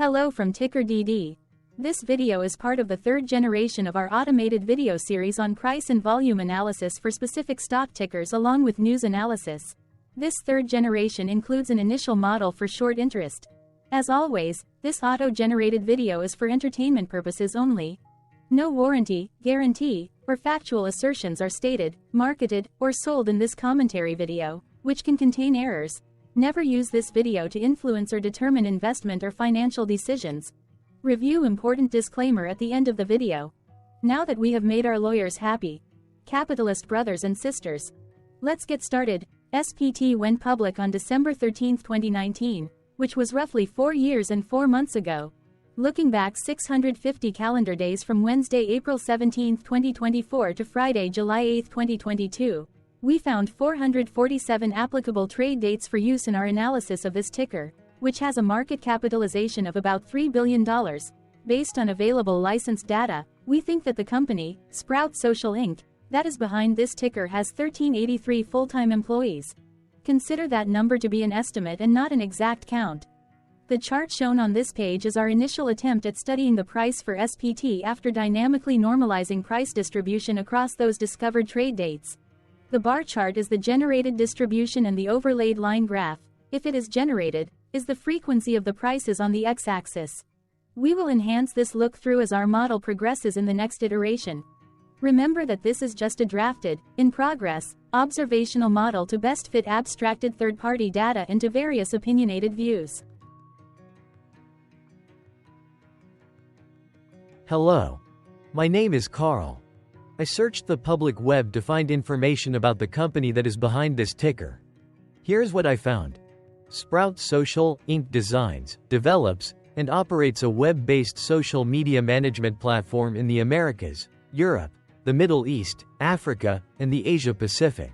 Hello from TickerDD. This video is part of the third generation of our automated video series on price and volume analysis for specific stock tickers along with news analysis. This third generation includes an initial model for short interest. As always, this auto-generated video is for entertainment purposes only. No warranty, guarantee, or factual assertions are stated, marketed, or sold in this commentary video, which can contain errors. Never use this video to influence or determine investment or financial decisions. Review important disclaimer at the end of the video. Now that we have made our lawyers happy, capitalist brothers and sisters, let's get started. SPT went public on December 13, 2019, which was roughly 4 years and 4 months ago. Looking back 650 calendar days from Wednesday, April 17, 2024 to Friday, July 8, 2022. We found 447 applicable trade dates for use in our analysis of this ticker, which has a market capitalization of about $3 billion. Based on available licensed data, we think that the company, Sprout Social Inc., that is behind this ticker has 1,383 full-time employees. Consider that number to be an estimate and not an exact count. The chart shown on this page is our initial attempt at studying the price for SPT after dynamically normalizing price distribution across those discovered trade dates. The bar chart is the generated distribution and the overlaid line graph, if it is generated, is the frequency of the prices on the x-axis. We will enhance this look-through as our model progresses in the next iteration. Remember that this is just a drafted, in progress, observational model to best fit abstracted third-party data into various opinionated views. Hello. My name is Carl. I searched the public web to find information about the company that is behind this ticker. Here's what I found. Sprout Social, Inc. designs, develops, and operates a web-based social media management platform in the Americas, Europe, the Middle East, Africa, and the Asia Pacific.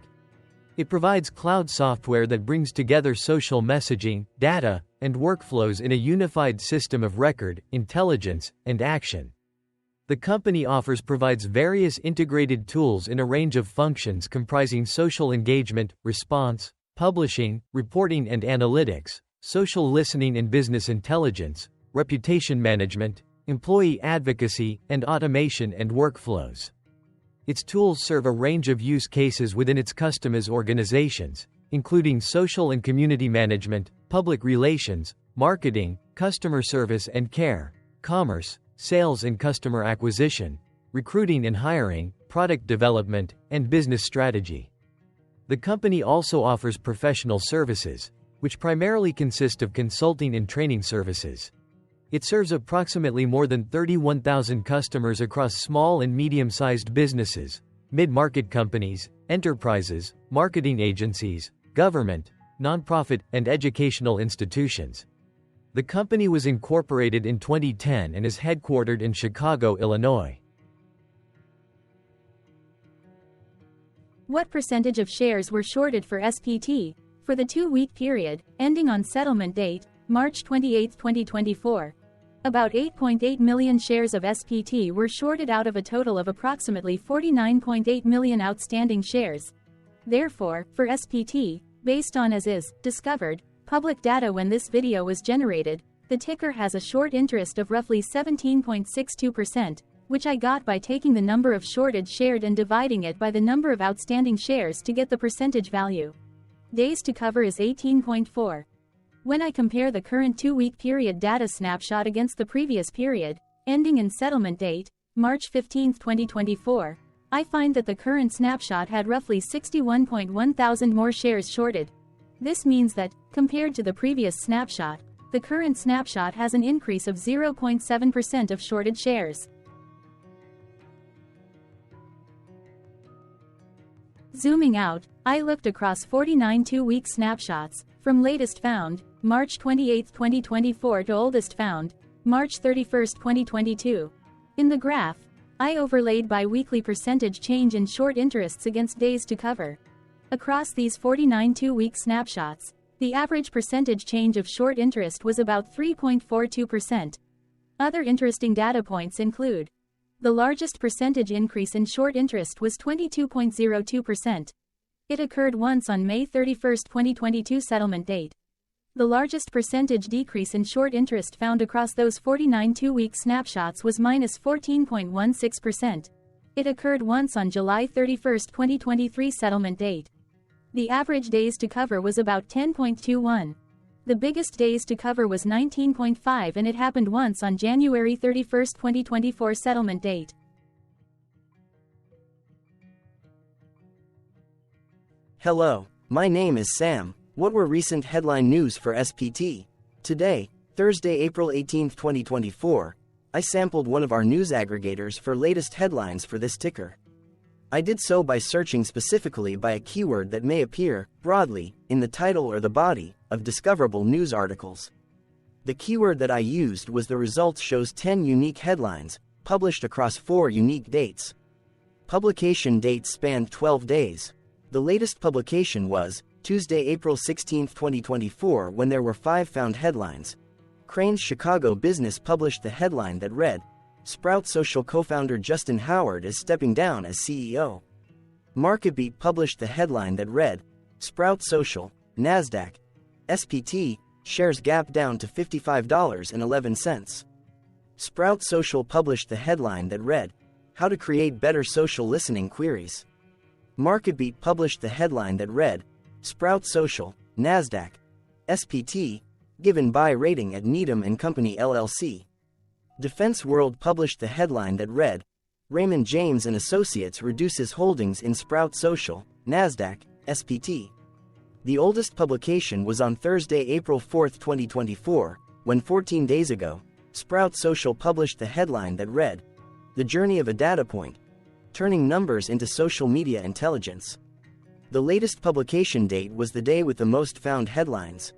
It provides cloud software that brings together social messaging, data, and workflows in a unified system of record, intelligence, and action. The company provides various integrated tools in a range of functions comprising social engagement, response, publishing, reporting and analytics, social listening and business intelligence, reputation management, employee advocacy, and automation and workflows. Its tools serve a range of use cases within its customers' organizations, including social and community management, public relations, marketing, customer service and care, commerce, sales and customer acquisition, recruiting and hiring, product development, and business strategy. The company also offers professional services, which primarily consist of consulting and training services. It serves approximately more than 31,000 customers across small and medium-sized businesses, mid-market companies, enterprises, marketing agencies, government, nonprofit, and educational institutions. The company was incorporated in 2010 and is headquartered in Chicago, Illinois. What percentage of shares were shorted for SPT? For the 2-week period, ending on settlement date, March 28, 2024. About 8.8 million shares of SPT were shorted out of a total of approximately 49.8 million outstanding shares. Therefore, for SPT, based on as is, discovered, public data when this video was generated, the ticker has a short interest of roughly 17.62%, which I got by taking the number of shorted shared and dividing it by the number of outstanding shares to get the percentage value. Days to cover is 18.4. When I compare the current 2-week period data snapshot against the previous period, ending in settlement date, March 15, 2024, I find that the current snapshot had roughly 61.1 thousand more shares shorted. This means that, compared to the previous snapshot, the current snapshot has an increase of 0.7% of shorted shares. Zooming out, I looked across 49 2-week snapshots, from latest found, March 28, 2024 to oldest found, March 31, 2022. In the graph, I overlaid bi-weekly percentage change in short interests against days to cover. Across these 49 2-week snapshots, the average percentage change of short interest was about 3.42%. Other interesting data points include: the largest percentage increase in short interest was 22.02%. It occurred once on May 31, 2022 settlement date. The largest percentage decrease in short interest found across those 49 two-week snapshots was minus 14.16%. It occurred once on July 31, 2023 settlement date. The average days to cover was about 10.21. The biggest days to cover was 19.5 and it happened once on January 31, 2024 settlement date. Hello, my name is Sam. What were recent headline news for SPT? Today, Thursday, April 18, 2024, I sampled one of our news aggregators for latest headlines for this ticker. I did so by searching specifically by a keyword that may appear, broadly, in the title or the body of discoverable news articles. The keyword that I used was the results shows 10 unique headlines, published across 4 unique dates. Publication dates spanned 12 days. The latest publication was Tuesday, April 16, 2024, when there were 5 found headlines. Crain's Chicago Business published the headline that read, Sprout Social co-founder Justin Howard is stepping down as CEO. MarketBeat published the headline that read, Sprout Social, NASDAQ, SPT, shares gap down to $55.11. Sprout Social published the headline that read, How to create better social listening queries. MarketBeat published the headline that read, Sprout Social, NASDAQ, SPT, given buy rating at Needham & Company LLC. Defense World published the headline that read, Raymond James & Associates reduces holdings in Sprout Social, NASDAQ, SPT. The oldest publication was on Thursday, April 4, 2024, when 14 days ago, Sprout Social published the headline that read, The Journey of a Data Point, Turning Numbers into Social Media Intelligence. The latest publication date was the day with the most found headlines.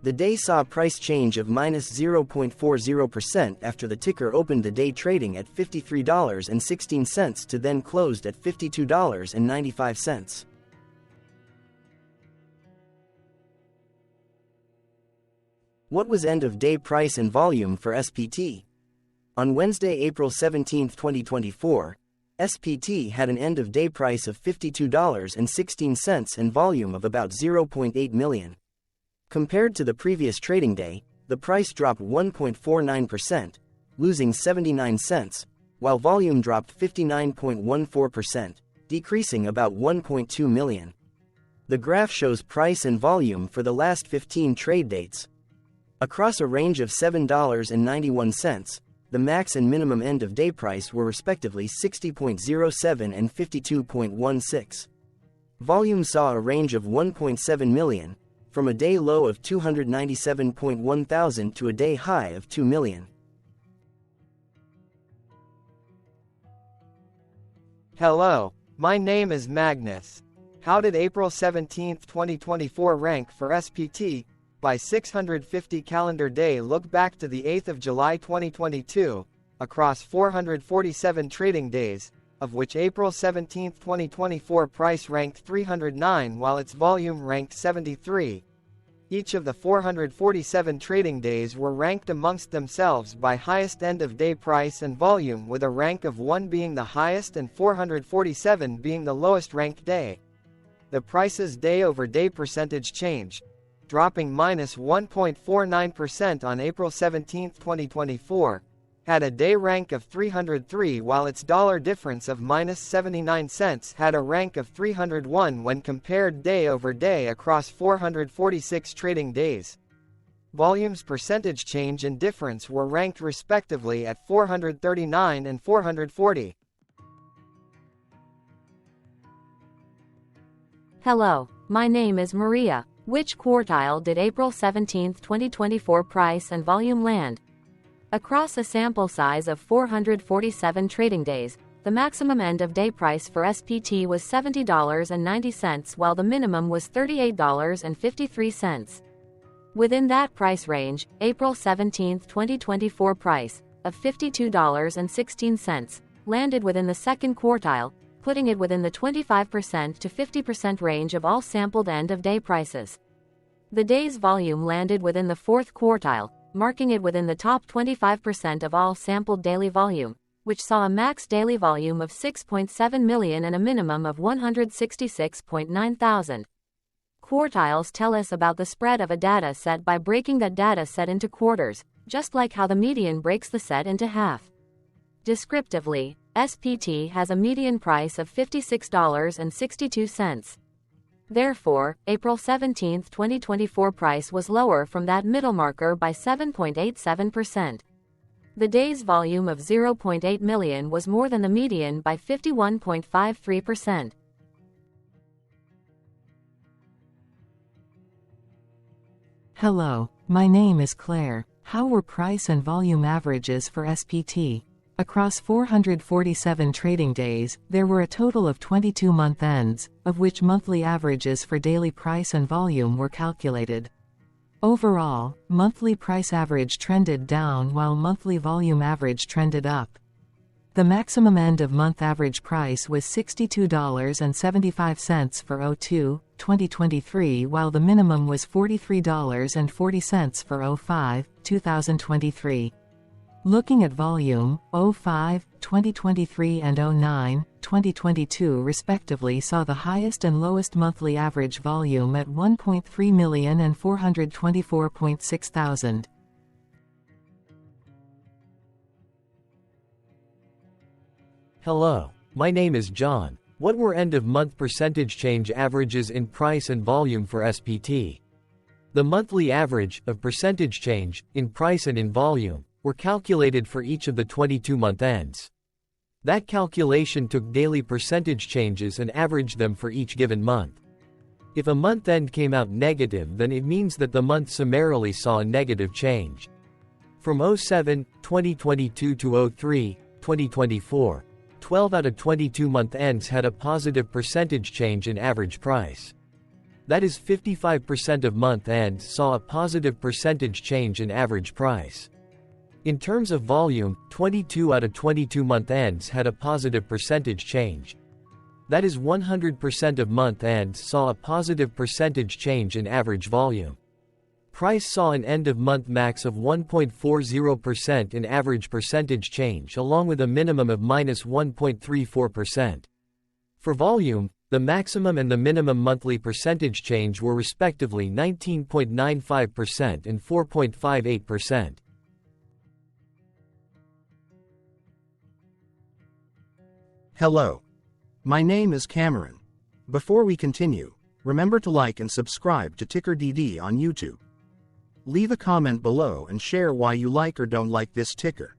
The day saw a price change of minus 0.40% after the ticker opened the day trading at $53.16 to then closed at $52.95. What was end-of-day price and volume for SPT? On Wednesday, April 17, 2024, SPT had an end-of-day price of $52.16 and volume of about 0.8 million. Compared to the previous trading day, the price dropped 1.49%, losing 79 cents, while volume dropped 59.14%, decreasing about 1.2 million. The graph shows price and volume for the last 15 trade dates. Across a range of $7.91, the max and minimum end-of-day price were respectively 60.07 and 52.16. Volume saw a range of 1.7 million, from a day low of 297.1 thousand to a day high of 2 million. Hello, my name is Magnus. How did April 17, 2024 rank for SPT? By 650 calendar day look back to the 8th of July 2022, across 447 trading days, of which April 17, 2024 price ranked 309 while its volume ranked 73. Each of the 447 trading days were ranked amongst themselves by highest end-of-day price and volume, with a rank of 1 being the highest and 447 being the lowest ranked day. The price's day-over-day percentage change, dropping minus 1.49% on April 17, 2024, had a day rank of 303 while its dollar difference of minus 79 cents had a rank of 301 when compared day over day across 446 trading days. Volume's percentage change and difference were ranked respectively at 439 and 440. Hello, my name is Maria. Which quartile did April 17, 2024 price and volume land? Across a sample size of 447 trading days, the maximum end-of-day price for SPT was $70.90 while the minimum was $38.53. Within that price range, April 17, 2024 price, of $52.16, landed within the second quartile, putting it within the 25% to 50% range of all sampled end-of-day prices. The day's volume landed within the fourth quartile, marking it within the top 25% of all sampled daily volume, which saw a max daily volume of 6.7 million and a minimum of 166.9 thousand. Quartiles tell us about the spread of a data set by breaking that data set into quarters, just like how the median breaks the set into half. Descriptively, SPT has a median price of $56.62. Therefore, April 17, 2024 price was lower from that middle marker by 7.87%. The day's volume of 0.8 million was more than the median by 51.53%. Hello, my name is Claire. How were price and volume averages for SPT? Across 447 trading days, there were a total of 22 month ends, of which monthly averages for daily price and volume were calculated. Overall, monthly price average trended down while monthly volume average trended up. The maximum end of month average price was $62.75 for O2, 2023, while the minimum was $43.40 for O5, 2023. Looking at volume, O5, 2023 and O9, 2022 respectively saw the highest and lowest monthly average volume at 1.3 million and 424.6 thousand. Hello, my name is John. What were end-of-month percentage change averages in price and volume for SPT? The monthly average of percentage change in price and in volume were calculated for each of the 22-month ends. That calculation took daily percentage changes and averaged them for each given month. If a month end came out negative, then it means that the month summarily saw a negative change. From 07, 2022 to 03, 2024, 12 out of 22 month ends had a positive percentage change in average price. That is, 55% of month ends saw a positive percentage change in average price. In terms of volume, 22 out of 22 month ends had a positive percentage change. That is, 100% of month ends saw a positive percentage change in average volume. Price saw an end-of-month max of 1.40% in average percentage change, along with a minimum of minus 1.34%. For volume, the maximum and the minimum monthly percentage change were respectively 19.95% and 4.58%. Hello. My name is Cameron. Before we continue, remember to like and subscribe to TickerDD on YouTube. Leave a comment below and share why you like or don't like this ticker.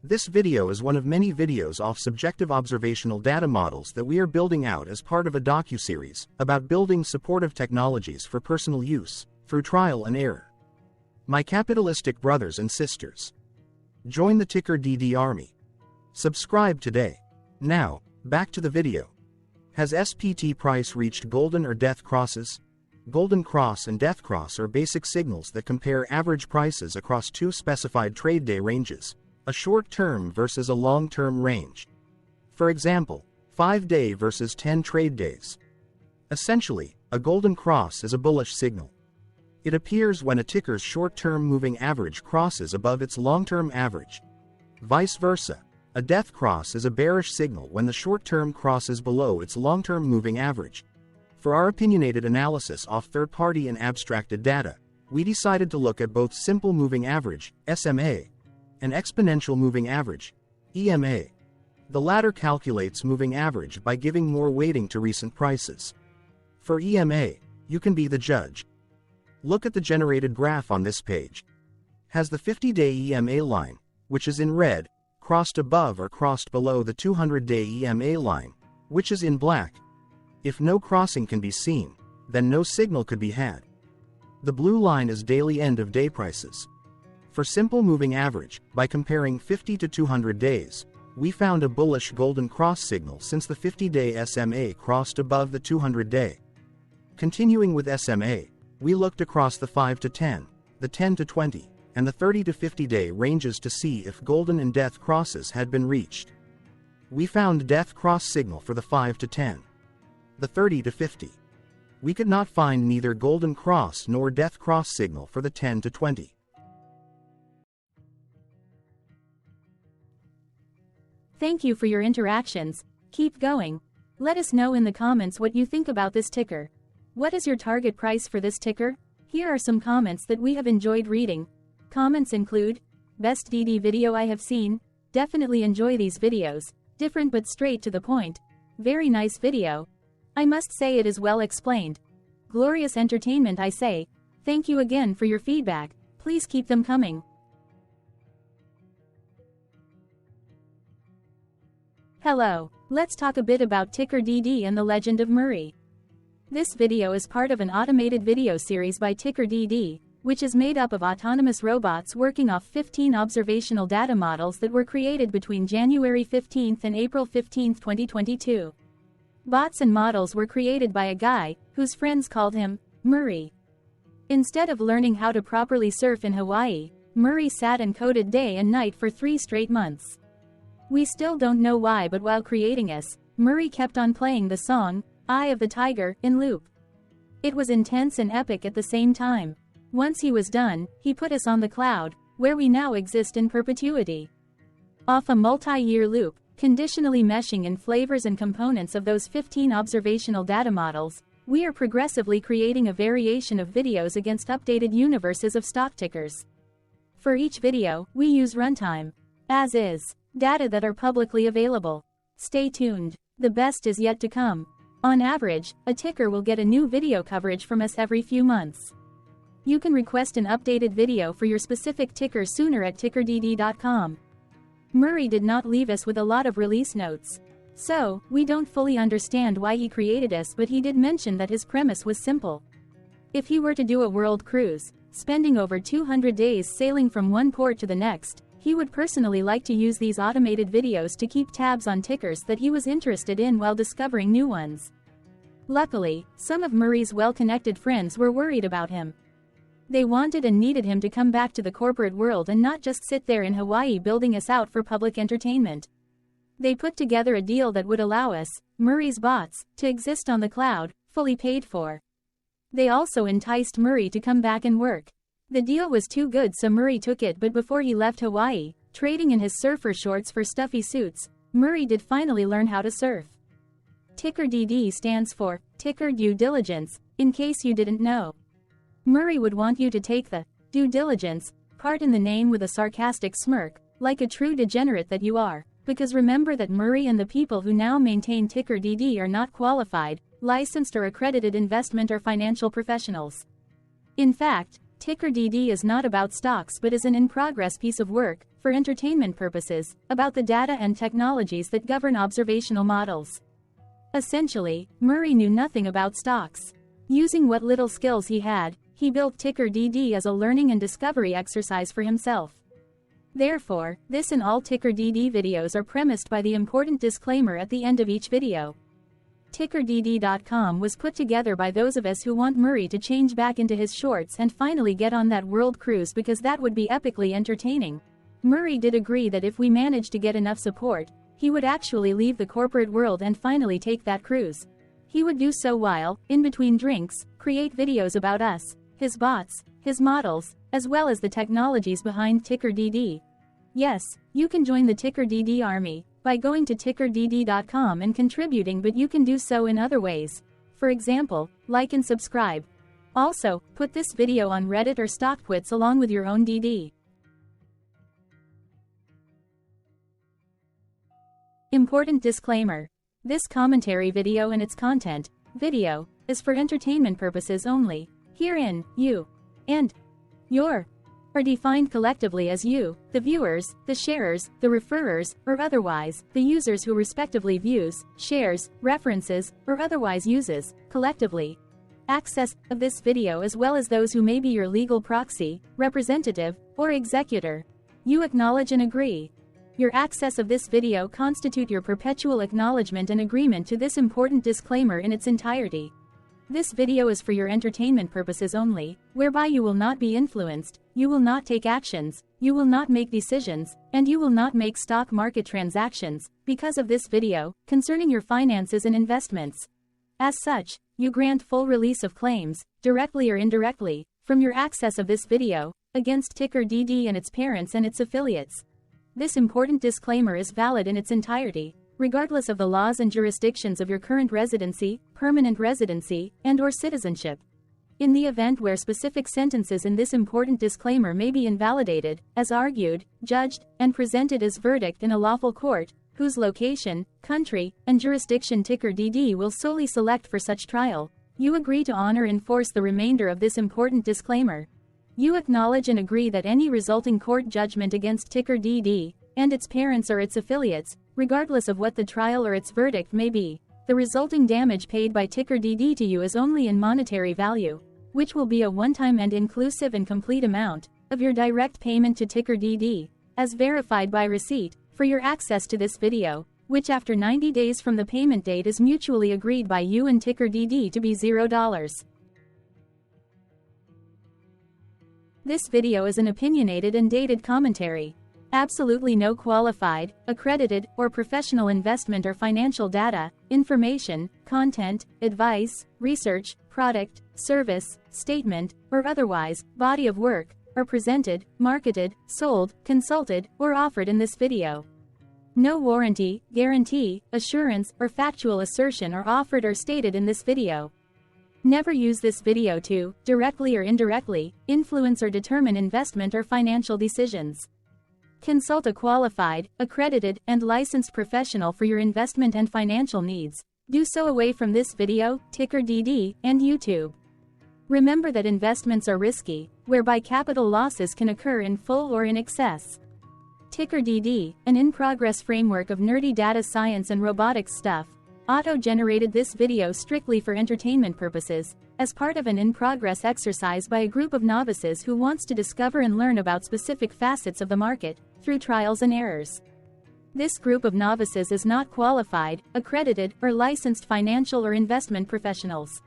This video is one of many videos off subjective observational data models that we are building out as part of a docuseries about building supportive technologies for personal use, through trial and error. My capitalistic brothers and sisters, join the TickerDD army. Subscribe today. Now, back to the video. Has SPT price reached golden or death crosses? Golden cross and death cross are basic signals that compare average prices across two specified trade day ranges, a short-term versus a long-term range. For example, 5-day versus 10 trade days. Essentially, a golden cross is a bullish signal. It appears when a ticker's short-term moving average crosses above its long-term average. Vice versa. A death cross is a bearish signal when the short-term crosses below its long-term moving average. For our opinionated analysis off third-party and abstracted data, we decided to look at both simple moving average, SMA, and exponential moving average, EMA. The latter calculates moving average by giving more weighting to recent prices. For EMA, you can be the judge. Look at the generated graph on this page. Has the 50-day EMA line, which is in red, crossed above or crossed below the 200-day EMA line, which is in black? If no crossing can be seen, then no signal could be had. The blue line is daily end-of-day prices. For simple moving average, by comparing 50 to 200 days, we found a bullish golden cross signal since the 50-day SMA crossed above the 200-day. Continuing with SMA, we looked across the 5 to 10, the 10 to 20, and the 30 to 50-day ranges to see if golden and death crosses had been reached. We found death cross signal for the 5 to 10. The 30 to 50. We could not find neither golden cross nor death cross signal for the 10 to 20. Thank you for your interactions. Keep going. Let us know in the comments what you think about this ticker. What is your target price for this ticker? Here are some comments that we have enjoyed reading. Comments include, best DD video I have seen, definitely enjoy these videos, different but straight to the point, very nice video. I must say it is well explained. Glorious entertainment I say, thank you again for your feedback, please keep them coming. Hello, let's talk a bit about TickerDD and the legend of Murray. This video is part of an automated video series by TickerDD, which is made up of autonomous robots working off 15 observational data models that were created between January 15 and April 15, 2022. Bots and models were created by a guy, whose friends called him Murray. Instead of learning how to properly surf in Hawaii, Murray sat and coded day and night for 3 straight months. We still don't know why, but while creating us, Murray kept on playing the song, Eye of the Tiger, in loop. It was intense and epic at the same time. Once he was done, he put us on the cloud, where we now exist in perpetuity. Off a multi-year loop, conditionally meshing in flavors and components of those 15 observational data models, we are progressively creating a variation of videos against updated universes of stock tickers. For each video, we use runtime, as is, data that are publicly available. Stay tuned, the best is yet to come. On average, a ticker will get a new video coverage from us every few months. You can request an updated video for your specific ticker sooner at TickerDD.com. Murray did not leave us with a lot of release notes. So, we don't fully understand why he created us, but he did mention that his premise was simple. If he were to do a world cruise, spending over 200 days sailing from one port to the next, he would personally like to use these automated videos to keep tabs on tickers that he was interested in while discovering new ones. Luckily, some of Murray's well-connected friends were worried about him. They wanted and needed him to come back to the corporate world and not just sit there in Hawaii building us out for public entertainment. They put together a deal that would allow us, Murray's bots, to exist on the cloud, fully paid for. They also enticed Murray to come back and work. The deal was too good, so Murray took it, but before he left Hawaii, trading in his surfer shorts for stuffy suits, Murray did finally learn how to surf. TickerDD stands for Ticker Due Diligence, in case you didn't know. Murray would want you to take the due diligence part in the name with a sarcastic smirk, like a true degenerate that you are, because remember that Murray and the people who now maintain TickerDD are not qualified, licensed or accredited investment or financial professionals. In fact, TickerDD is not about stocks but is an in-progress piece of work, for entertainment purposes, about the data and technologies that govern observational models. Essentially, Murray knew nothing about stocks. Using what little skills he had, he built TickerDD as a learning and discovery exercise for himself. Therefore, this and all TickerDD videos are premised by the important disclaimer at the end of each video. TickerDD.com was put together by those of us who want Murray to change back into his shorts and finally get on that world cruise, because that would be epically entertaining. Murray did agree that if we managed to get enough support, he would actually leave the corporate world and finally take that cruise. He would do so while, in between drinks, create videos about us, his bots, his models, as well as the technologies behind TickerDD. Yes, you can join the TickerDD army by going to TickerDD.com and contributing, but you can do so in other ways. For example, like and subscribe. Also, put this video on Reddit or StockTwits along with your own DD. Important disclaimer. This commentary video and its content, video, is for entertainment purposes only. Herein, you and your are defined collectively as you, the viewers, the sharers, the referrers, or otherwise, the users who respectively views, shares, references, or otherwise uses, collectively, access of this video, as well as those who may be your legal proxy, representative, or executor. You acknowledge and agree. Your access of this video constitute your perpetual acknowledgement and agreement to this important disclaimer in its entirety. This video is for your entertainment purposes only, whereby you will not be influenced, you will not take actions, you will not make decisions, and you will not make stock market transactions, because of this video, concerning your finances and investments. As such, you grant full release of claims, directly or indirectly, from your access of this video, against TickerDD and its parents and its affiliates. This important disclaimer is valid in its entirety. regardless of the laws and jurisdictions of your current residency, permanent residency, and/or citizenship. In the event where specific sentences in this important disclaimer may be invalidated, as argued, judged, and presented as verdict in a lawful court, whose location, country, and jurisdiction TickerDD will solely select for such trial, you agree to honor and enforce the remainder of this important disclaimer. You acknowledge and agree that any resulting court judgment against TickerDD, and its parents or its affiliates, regardless of what the trial or its verdict may be, the resulting damage paid by TickerDD to you is only in monetary value, which will be a one-time and inclusive and complete amount of your direct payment to TickerDD, as verified by receipt, for your access to this video, which after 90 days from the payment date is mutually agreed by you and TickerDD to be $0. This video is an opinionated and dated commentary. Absolutely no qualified, accredited, or professional investment or financial data, information, content, advice, research, product, service, statement, or otherwise, body of work, are presented, marketed, sold, consulted, or offered in this video. No warranty, guarantee, assurance, or factual assertion are offered or stated in this video. Never use this video to, directly or indirectly, influence or determine investment or financial decisions. Consult a qualified, accredited, and licensed professional for your investment and financial needs. Do so away from this video, TickerDD, and YouTube. Remember that investments are risky, whereby capital losses can occur in full or in excess. TickerDD, an in-progress framework of nerdy data science and robotics stuff, auto-generated this video strictly for entertainment purposes, as part of an in-progress exercise by a group of novices who wants to discover and learn about specific facets of the market, through trials and errors. This group of novices is not qualified, accredited, or licensed financial or investment professionals.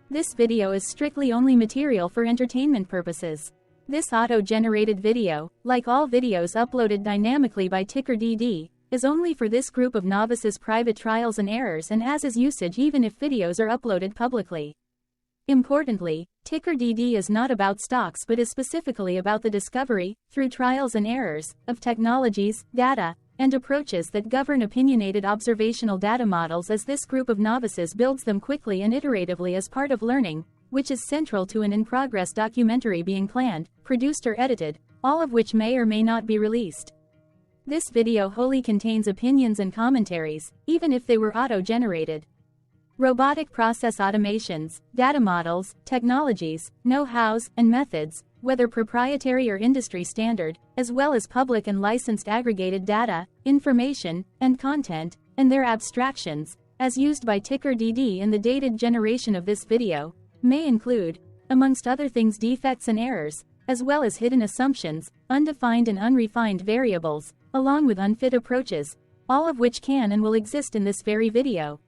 This video is strictly only material for entertainment purposes. This auto-generated video, like all videos uploaded dynamically by TickerDD, is only for this group of novices' private trials and errors and as is usage even if videos are uploaded publicly. Importantly, TickerDD is not about stocks but is specifically about the discovery, through trials and errors, of technologies, data, and approaches that govern opinionated observational data models as this group of novices builds them quickly and iteratively as part of learning, which is central to an in-progress documentary being planned, produced or edited, all of which may or may not be released. This video wholly contains opinions and commentaries, even if they were auto-generated. Robotic process automations, data models, technologies, know-hows, and methods, whether proprietary or industry standard, as well as public and licensed aggregated data, information, and content, and their abstractions, as used by TickerDD in the dated generation of this video, may include, amongst other things, defects and errors, as well as hidden assumptions, undefined and unrefined variables, along with unfit approaches, all of which can and will exist in this very video.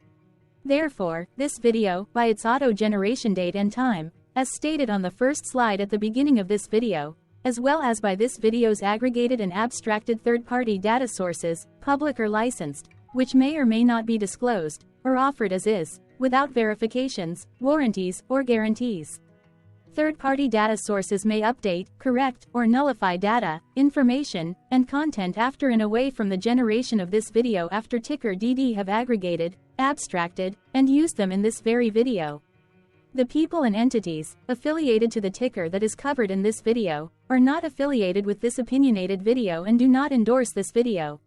Therefore, this video, by its auto-generation date and time, as stated on the first slide at the beginning of this video, as well as by this video's aggregated and abstracted third-party data sources, public or licensed, which may or may not be disclosed, or offered as is, without verifications, warranties, or guarantees. Third-party data sources may update, correct, or nullify data, information, and content after and away from the generation of this video after TickerDD have aggregated, abstracted, and used them in this very video. The people and entities affiliated to the ticker that is covered in this video are not affiliated with this opinionated video and do not endorse this video.